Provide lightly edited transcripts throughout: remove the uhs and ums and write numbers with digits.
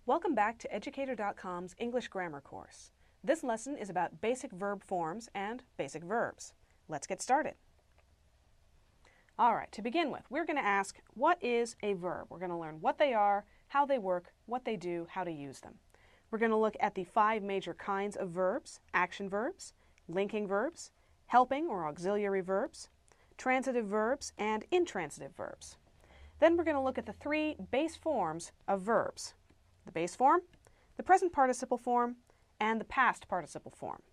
Welcome back to Educator.com's English Grammar course. This lesson is about basic verb forms and basic verbs. Let's get started. All right, to begin with, we're going to ask, what is a verb? We're going to learn what they are, how they work, what they do, how to use them. We're going to look at the 5 major kinds of verbs: action verbs, linking verbs, helping or auxiliary verbs, transitive verbs, and intransitive verbs. Then we're going to look at the 3 base forms of verbs: the base form, the present participle form, and the past participle form.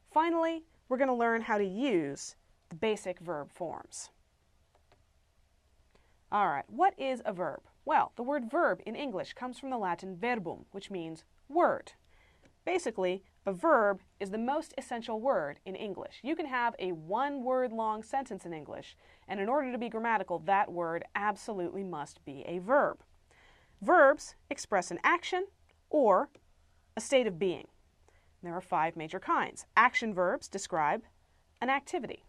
Finally, we're going to learn how to use the basic verb forms. All right, what is a verb? Well, the word verb in English comes from the Latin verbum, which means word. Basically, a verb is the most essential word in English. You can have a one-word long sentence in English, and in order to be grammatical, that word absolutely must be a verb. Verbs express an action or a state of being. There are 5 major kinds. Action verbs describe an activity.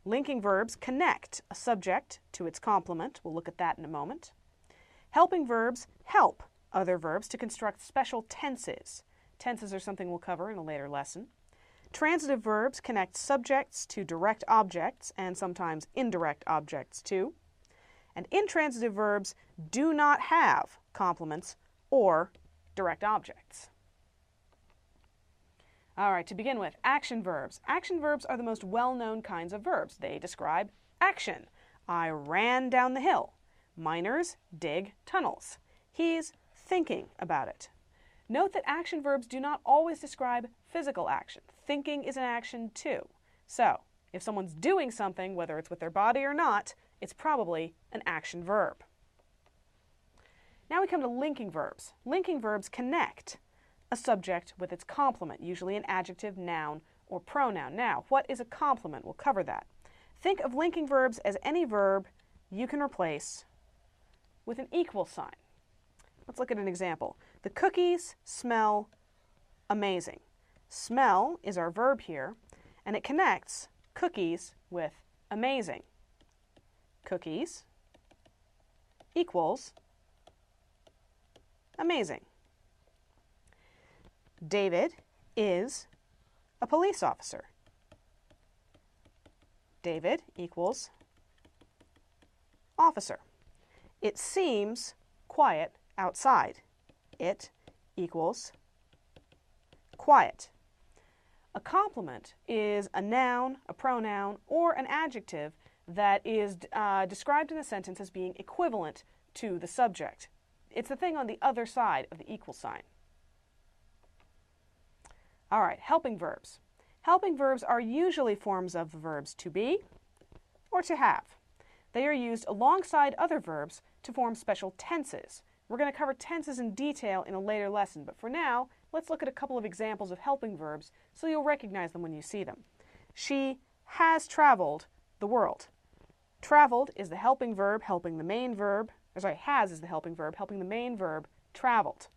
Linking verbs connect a subject to its complement. We'll look at that in a moment. Helping verbs help other verbs to construct special tenses. Tenses are something we'll cover in a later lesson. Transitive verbs connect subjects to direct objects and sometimes indirect objects too. And intransitive verbs do not have complements or direct objects. All right, to begin with, action verbs. Action verbs are the most well-known kinds of verbs. They describe action. I ran down the hill. Miners dig tunnels. He's thinking about it. Note that action verbs do not always describe physical action. Thinking is an action too. So, if someone's doing something, whether it's with their body or not, it's probably an action verb. Now we come to linking verbs. Linking verbs connect a subject with its complement, usually an adjective, noun, or pronoun. Now, what is a complement? We'll cover that. Think of linking verbs as any verb you can replace with an equal sign. Let's look at an example. The cookies smell amazing. Smell is our verb here, and it connects cookies with amazing. Cookies equals amazing. David is a police officer. David equals officer. It seems quiet outside. It equals quiet. A complement is a noun, a pronoun, or an adjective that is described in a sentence as being equivalent to the subject. It's the thing on the other side of the equal sign. All right, helping verbs. Helping verbs are usually forms of the verbs to be or to have. They are used alongside other verbs to form special tenses. We're going to cover tenses in detail in a later lesson, but for now, let's look at a couple of examples of helping verbs so you'll recognize them when you see them. She has traveled the world. Traveled is the helping verb helping the main verb. Has is the helping verb helping the main verb, traveled.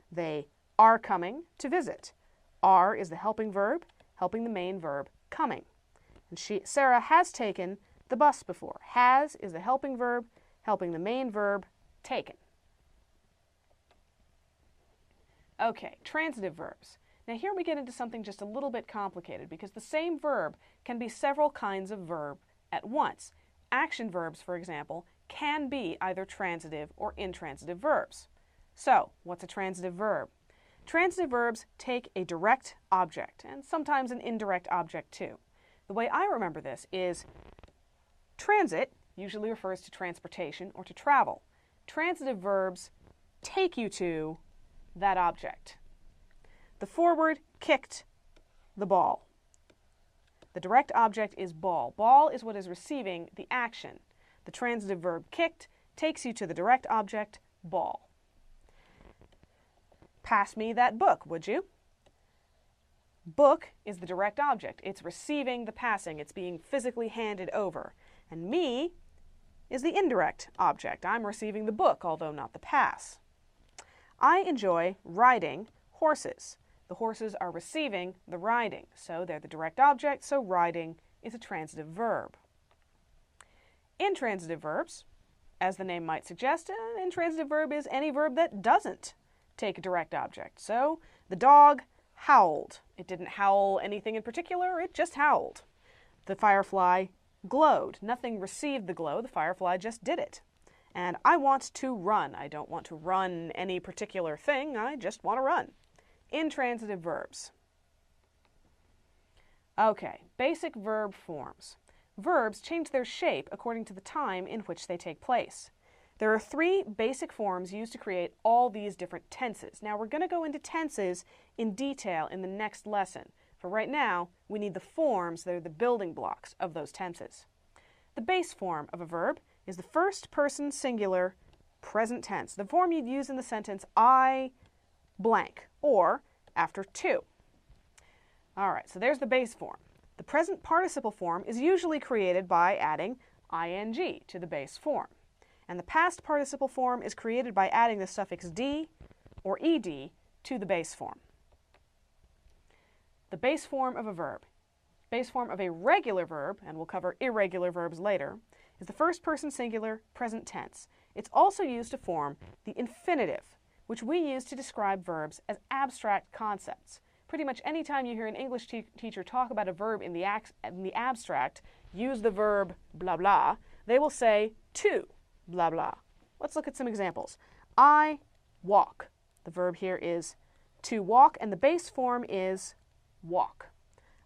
They are coming to visit. Are is the helping verb helping the main verb, coming. And Sarah has taken the bus before. Has is the helping verb helping the main verb, taken. Okay, transitive verbs. Now here we get into something just a little bit complicated because the same verb can be several kinds of verb at once. Action verbs, for example, can be either transitive or intransitive verbs. So, what's a transitive verb? Transitive verbs take a direct object and sometimes an indirect object too. The way I remember this is transit usually refers to transportation or to travel. Transitive verbs take you to that object. The forward kicked the ball. The direct object is ball. Ball is what is receiving the action. The transitive verb kicked takes you to the direct object, ball. Pass me that book, would you? Book is the direct object. It's receiving the passing. It's being physically handed over. And me is the indirect object. I'm receiving the book, although not the pass. I enjoy riding horses. The horses are receiving the riding, so they're the direct object, so riding is a transitive verb. Intransitive verbs, as the name might suggest, an intransitive verb is any verb that doesn't take a direct object. So the dog howled. It didn't howl anything in particular, it just howled. The firefly glowed. Nothing received the glow, the firefly just did it. And I want to run. I don't want to run any particular thing, I just want to run. Intransitive verbs. Okay, basic verb forms. Verbs change their shape according to the time in which they take place. There are 3 basic forms used to create all these different tenses. Now we're going to go into tenses in detail in the next lesson. For right now, we need the forms that are the building blocks of those tenses. The base form of a verb is the first person singular present tense, the form you'd use in the sentence I blank, or after to. All right, so there's the base form. The present participle form is usually created by adding ing to the base form. And the past participle form is created by adding the suffix d or ed to the base form. The base form of a verb. Base form of a regular verb, and we'll cover irregular verbs later, is the first person singular present tense. It's also used to form the infinitive, which we use to describe verbs as abstract concepts. Pretty much any time you hear an English teacher talk about a verb in the abstract, use the verb blah blah, they will say to blah blah. Let's look at some examples. I walk. The verb here is to walk, and the base form is walk.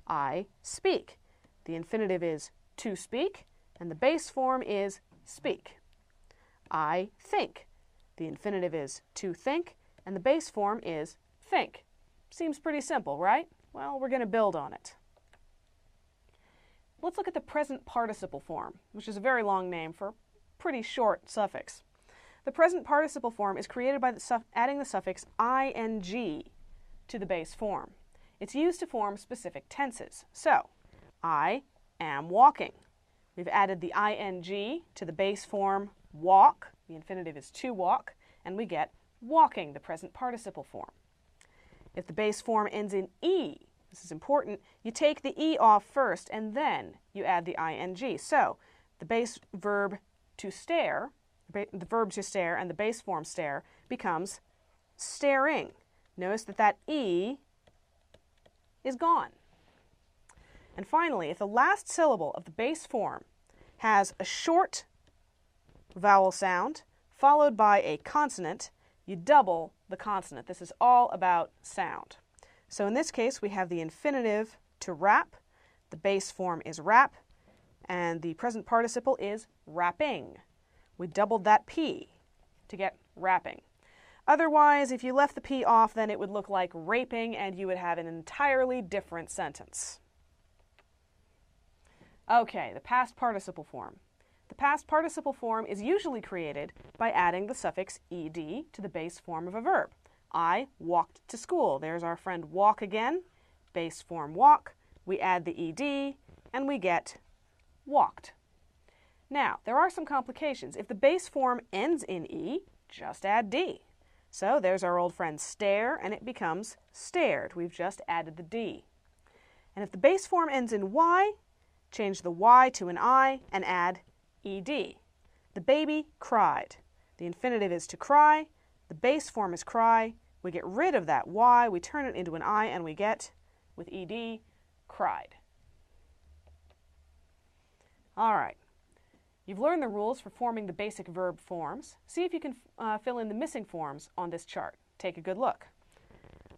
I speak. The infinitive is to speak, and the base form is speak. I think. The infinitive is to think, and the base form is think. Seems pretty simple, right? Well, we're going to build on it. Let's look at the present participle form, which is a very long name for a pretty short suffix. The present participle form is created by adding the suffix ing to the base form. It's used to form specific tenses. So, I am walking. We've added the ing to the base form walk. The infinitive is to walk, and we get walking, the present participle form. If the base form ends in e, this is important, you take the e off first and then you add the ing. So the base verb to stare, the verb to stare and the base form stare becomes staring. Notice that that e is gone. And finally, if the last syllable of the base form has a short vowel sound followed by a consonant, you double the consonant. This is all about sound. So in this case, we have the infinitive to rap, the base form is rap, and the present participle is rapping. We doubled that P to get rapping. Otherwise, if you left the P off, then it would look like raping, and you would have an entirely different sentence. Okay, the past participle form. The past participle form is usually created by adding the suffix ed to the base form of a verb. I walked to school. There's our friend walk again. Base form walk. We add the ed, and we get walked. Now, there are some complications. If the base form ends in e, just add d. So there's our old friend stare, and it becomes stared. We've just added the d. And if the base form ends in y, change the y to an I and add ed. The baby cried. The infinitive is to cry. The base form is cry. We get rid of that y, we turn it into an I, and we get, with ed, cried. All right. You've learned the rules for forming the basic verb forms. See if you can fill in the missing forms on this chart. Take a good look.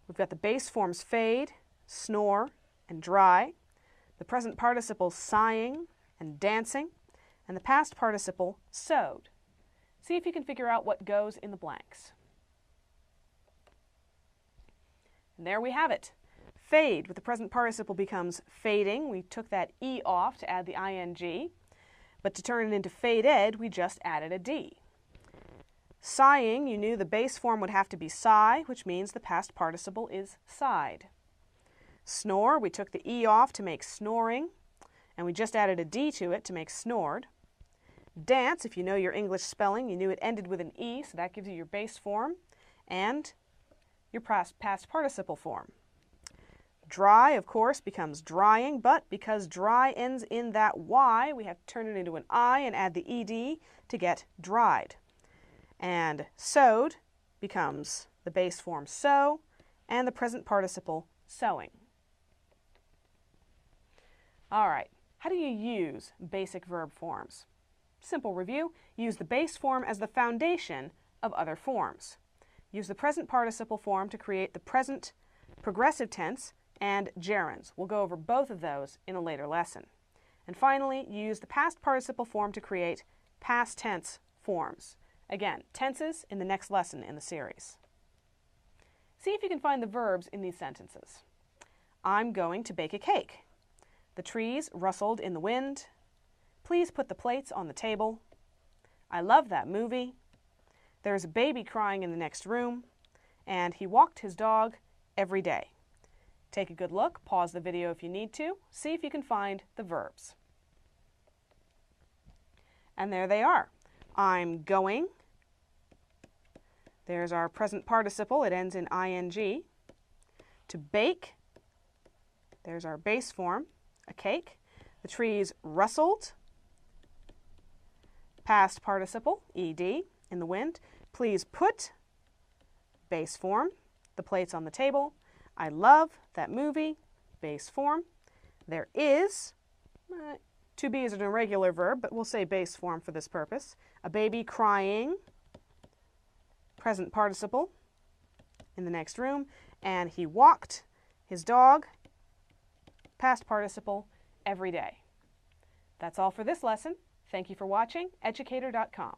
We've got the base forms fade, snore, and dry. The present participles sighing and dancing. And the past participle sewed. See if you can figure out what goes in the blanks. And there we have it. Fade with the present participle becomes fading. We took that e off to add the ing. But to turn it into faded, we just added a d. Sighing, you knew the base form would have to be sigh, which means the past participle is sighed. Snore, we took the e off to make snoring, and we just added a d to it to make snored. Dance, if you know your English spelling, you knew it ended with an e, so that gives you your base form and your past participle form. Dry, of course, becomes drying, but because dry ends in that y, we have to turn it into an I and add the ed to get dried. And sewed becomes, the base form sew, and the present participle sewing. All right, how do you use basic verb forms? Simple review, use the base form as the foundation of other forms. Use the present participle form to create the present progressive tense and gerunds. We'll go over both of those in a later lesson. And finally, use the past participle form to create past tense forms. Again, tenses in the next lesson in the series. See if you can find the verbs in these sentences. I'm going to bake a cake. The trees rustled in the wind. Please put the plates on the table. I love that movie. There's a baby crying in the next room. And he walked his dog every day. Take a good look, pause the video if you need to, see if you can find the verbs. And there they are. I'm going. There's our present participle, it ends in ing. To bake, there's our base form, a cake. The trees rustled, past participle, ed, in the wind. Please put, base form, the plates on the table. I love that movie, base form. There is, to be is an irregular verb, but we'll say base form for this purpose. A baby crying, present participle, in the next room. And he walked his dog, past participle, every day. That's all for this lesson. Thank you for watching. Educator.com.